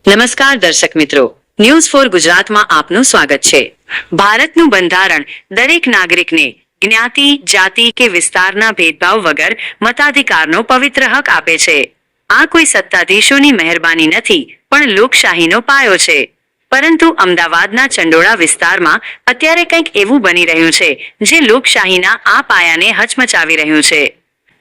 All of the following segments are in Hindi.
નમસ્કાર દર્શક મિત્રો, ન્યૂઝ ફોર ગુજરાતમાં આપનું સ્વાગત છે। ભારતનું બંધારણ દરેક નાગરિકને જ્ઞાતિ, જાતિ કે વિસ્તારના ભેદભાવ વગર મતાધિકારનો પવિત્ર હક આપે છે। આ કોઈ સત્તાધીશોની મહેરબાની નથી, પણ લોકશાહીનો પાયો છે। પરંતુ અમદાવાદના ચંડોળા વિસ્તારમાં અત્યારે કંઈક એવું બની રહ્યું છે જે લોકશાહીના આ પાયાને હચમચાવી રહ્યું છે।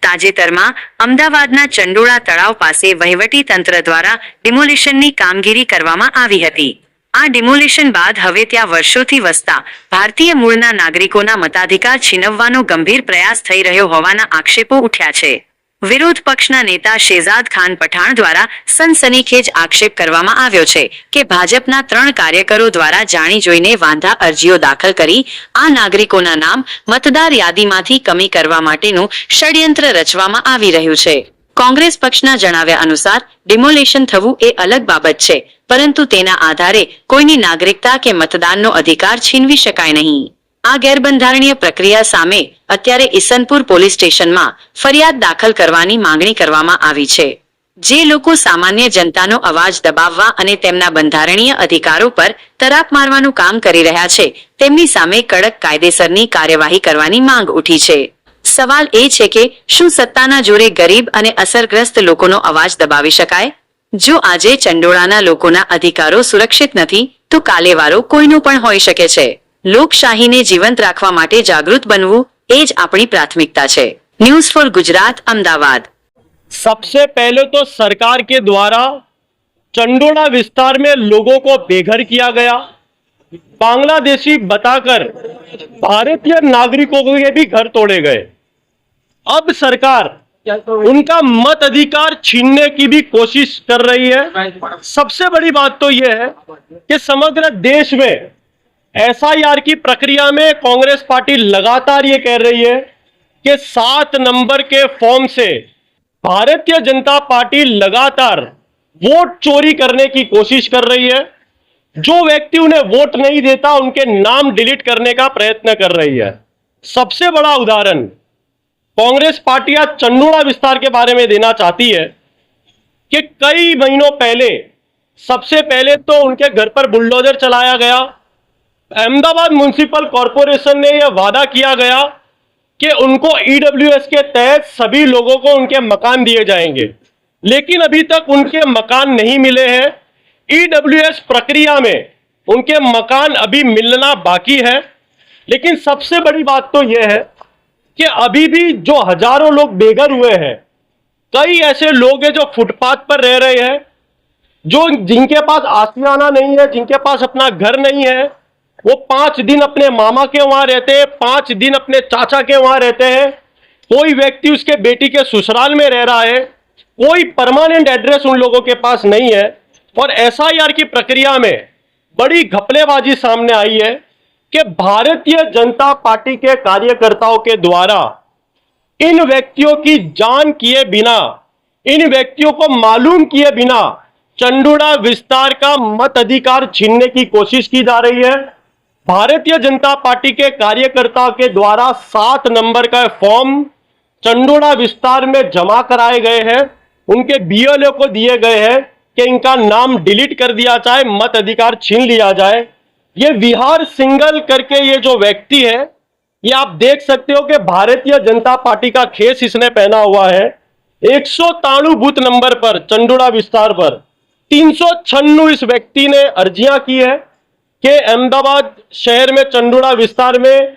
તાજેતરમાં અમદાવાદના ચંડોળા તળાવ પાસે વહીવટી તંત્ર દ્વારા ડિમોલિશનની કામગીરી કરવામાં આવી હતી। આ ડિમોલિશન બાદ હવે ત્યાં વર્ષોથી વસતા ભારતીય મૂળના નાગરિકોના મતાધિકાર છીનવવાનો ગંભીર પ્રયાસ થઈ રહ્યો હોવાના આક્ષેપો ઉઠ્યા છે। વિરોધ પક્ષના નેતા શેહજાદ ખાન પઠાણ દ્વારા સનસનીખેજ આક્ષેપ કરવામાં આવ્યો છે કે ભાજપના 3 કાર્યકરો દ્વારા જાણી જોઈને વાંધા અરજીઓ દાખલ કરી આ નાગરિકોના નામ મતદાર યાદીમાંથી કમી કરવા માટેનું ષડયંત્ર રચવામાં આવી રહ્યું છે। કોંગ્રેસ પક્ષના જણાવ્યા અનુસાર ડિમોલેશન થવું એ અલગ બાબત છે, પરંતુ તેના આધારે કોઈની નાગરિકતા કે મતદાનનો અધિકાર છીનવી શકાય નહીં। આ ગેરબંધારણીય પ્રક્રિયા સામે અત્યારે ઈસનપુર પોલીસ સ્ટેશનમાં ફરિયાદ દાખલ કરવાની માંગણી કરવામાં આવી છે। જે લોકો સામાન્ય જનતાનો અવાજ દબાવવા અને તેમના બંધારણીય અધિકારો પર તરાપ મારવાનું કામ કરી રહ્યા છે, તેમની સામે કડક કાયદેસરની કાર્યવાહી કરવાની માંગ ઉઠી છે। સવાલ એ છે કે શું સત્તાના જોરે ગરીબ અને અસરગ્રસ્ત લોકોનો અવાજ દબાવી શકાય? જો આજે ચંડોળાના લોકોના અધિકારો સુરક્ષિત નથી, તો કાલે વારો કોઈનો પણ હોઈ શકે છે। લોકશાહીને જીવંત રાખવા માટે જાગૃત બનવું એ જ આપણી પ્રાથમિકતા છે। News for Gujarat, Ahmedabad. सबसे पहले तो सरकार के द्वारा चंडोला विस्तार में लोगों को बेघर किया गया, बांग्लादेशी बताकर भारतीय नागरिकों के भी घर तोड़े गए। अब सरकार उनका मत अधिकार छीनने की भी कोशिश कर रही है। सबसे बड़ी बात तो यह है कि समग्र देश में एसआईआर की प्रक्रिया में कांग्रेस पार्टी लगातार ये कह रही है कि 7 नंबर के फॉर्म से भारतीय जनता पार्टी लगातार वोट चोरी करने की कोशिश कर रही है। जो व्यक्ति उन्हें वोट नहीं देता उनके नाम डिलीट करने का प्रयत्न कर रही है। सबसे बड़ा उदाहरण कांग्रेस पार्टी आज चंडोला विस्तार के बारे में देना चाहती है कि कई महीनों पहले सबसे पहले तो उनके घर पर बुलडोजर चलाया गया। अहमदाबाद म्युनिसिपल कॉरपोरेशन ने यह वादा किया गया कि उनको ईडब्ल्यूएस के तहत सभी लोगों को उनके मकान दिए जाएंगे, लेकिन अभी तक उनके मकान नहीं मिले हैं। ईडब्ल्यूएस प्रक्रिया में उनके मकान अभी मिलना बाकी है। लेकिन सबसे बड़ी बात तो यह है कि अभी भी जो हजारों लोग बेघर हुए हैं, कई ऐसे लोग हैं जो फुटपाथ पर रह रहे हैं, जो जिनके पास आशियाना नहीं है, जिनके पास अपना घर नहीं है, वो 5 दिन अपने मामा के वहां रहते हैं, 5 दिन अपने चाचा के वहां रहते हैं। कोई व्यक्ति उसके बेटी के ससुराल में रह रहा है, कोई परमानेंट एड्रेस उन लोगों के पास नहीं है। और एसआईआर की प्रक्रिया में बड़ी घपलेबाजी सामने आई है कि भारतीय जनता पार्टी के कार्यकर्ताओं के द्वारा इन व्यक्तियों की जान किए बिना, इन व्यक्तियों को मालूम किए बिना चंडोला विस्तार का मत अधिकार छीनने की कोशिश की जा रही है। भारतीय जनता पार्टी के कार्यकर्ताओं के द्वारा 7 नंबर का फॉर्म चंडोला विस्तार में जमा कराए गए हैं। उनके बीएलओ को दिए गए हैं कि इनका नाम डिलीट कर दिया जाए, मत अधिकार छीन लिया जाए। ये विहार सिंगल करके ये जो व्यक्ति है, ये आप देख सकते हो कि भारतीय जनता पार्टी का खेस इसने पहना हुआ है। 193 बूथ नंबर पर चंडोला विस्तार पर 396 इस व्यक्ति ने अर्जियां की है कि अहमदाबाद शहर में चंडोला विस्तार में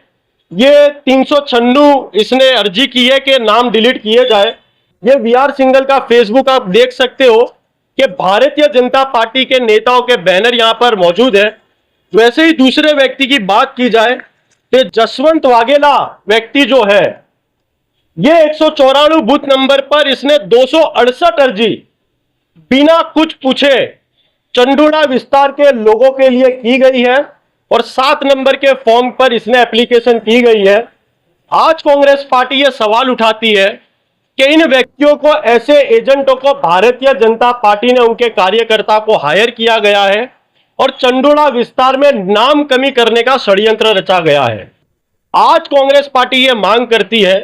ये 396 इसने अर्जी की है कि नाम डिलीट किए जाए। ये वीआर सिंगल का फेसबुक आप देख सकते हो कि भारतीय जनता पार्टी के नेताओं के बैनर यहां पर मौजूद है। वैसे ही दूसरे व्यक्ति की बात की जाए तो जसवंत वाघेला व्यक्ति जो है, ये 194 बूथ नंबर पर इसने 268 अर्जी बिना कुछ पूछे चंडोला विस्तार के लोगों के लिए की गई है और 7 नंबर के फॉर्म पर इसने एप्लीकेशन की गई है। आज कांग्रेस पार्टी यह सवाल उठाती है कि इन व्यक्तियों को, ऐसे एजेंटों को भारतीय जनता पार्टी ने उनके कार्यकर्ता को हायर किया गया है और चंडोला विस्तार में नाम कमी करने का षड्यंत्र रचा गया है। आज कांग्रेस पार्टी यह मांग करती है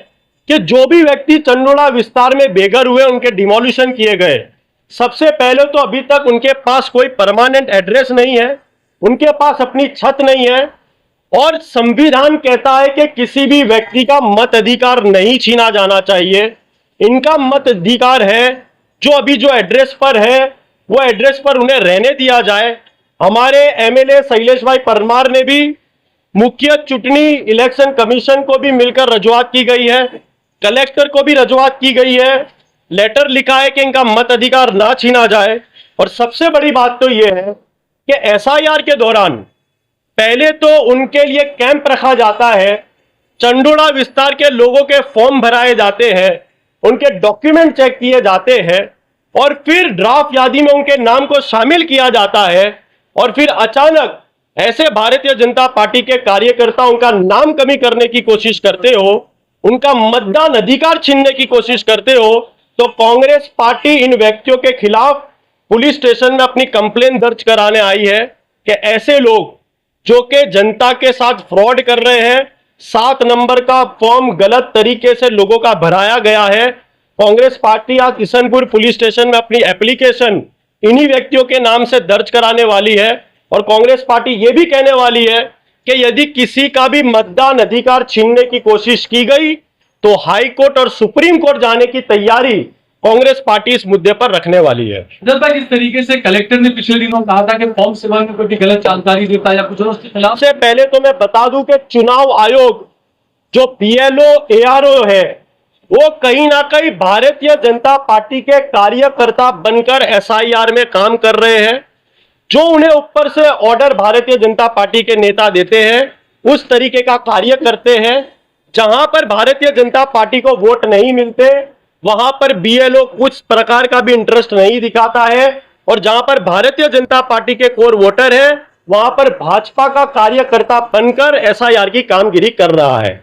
कि जो भी व्यक्ति चंडोला विस्तार में बेघर हुए, उनके डिमोलिशन किए गए, सबसे पहले तो अभी तक उनके पास कोई परमानेंट एड्रेस नहीं है, उनके पास अपनी छत नहीं है, और संविधान कहता है कि किसी भी व्यक्ति का मत अधिकार नहीं छीना जाना चाहिए। इनका मत अधिकार है, जो एड्रेस पर है वो एड्रेस पर उन्हें रहने दिया जाए। हमारे एमएलए शैलेश भाई परमार ने भी मुख्य चुनावी इलेक्शन कमीशन को भी मिलकर रजूआत की गई है, कलेक्टर को भी रजूआत की गई है, लेटर लिखा है कि इनका मत अधिकार ना छीना जाए। और सबसे बड़ी बात तो यह है कि एसआईआर के दौरान पहले तो उनके लिए कैंप रखा जाता है, चंडोड़ा विस्तार के लोगों के फॉर्म भराए जाते हैं, उनके डॉक्यूमेंट चेक किए जाते हैं, और फिर ड्राफ्ट यादी में उनके नाम को शामिल किया जाता है, और फिर अचानक ऐसे भारतीय जनता पार्टी के कार्यकर्ता उनका नाम कमी करने की कोशिश करते हो, उनका मतदान अधिकार छीनने की कोशिश करते हो, तो कांग्रेस पार्टी इन व्यक्तियों के खिलाफ पुलिस स्टेशन में अपनी कंप्लेन दर्ज कराने आई है कि ऐसे लोग जो कि जनता के साथ फ्रॉड कर रहे हैं, 7 नंबर का फॉर्म गलत तरीके से लोगों का भराया गया है। कांग्रेस पार्टी आज किशनपुर पुलिस स्टेशन में अपनी एप्लीकेशन इन्हीं व्यक्तियों के नाम से दर्ज कराने वाली है, और कांग्रेस पार्टी ये भी कहने वाली है कि यदि किसी का भी मतदान अधिकार छीनने की कोशिश की गई तो हाई कोर्ट और सुप्रीम कोर्ट जाने की तैयारी कांग्रेस पार्टी इस मुद्दे पर रखने वाली है। जब भाई जिस तरीके से कलेक्टर ने पिछले दिनों कहा था कि फॉर्म सेवा में कोई भी गलत जानकारी देता है या कुछ और, उसके खिलाफ सबसे पहले तो मैं बता दूं कि चुनाव आयोग जो बीएलओ एआरओ है वो कहीं ना कहीं भारतीय जनता पार्टी के कार्यकर्ता बनकर एसआईआर में काम कर रहे हैं। जो उन्हें ऊपर से ऑर्डर भारतीय जनता पार्टी के नेता देते हैं उस तरीके का कार्य करते हैं। जहां पर भारतीय जनता पार्टी को वोट नहीं मिलते वहां पर बीएलओ कुछ प्रकार का भी इंटरेस्ट नहीं दिखाता है, और जहां पर भारतीय जनता पार्टी के कोर वोटर है वहां पर भाजपा का कार्यकर्ता बनकर एसआईआर की कामगिरी कर रहा है।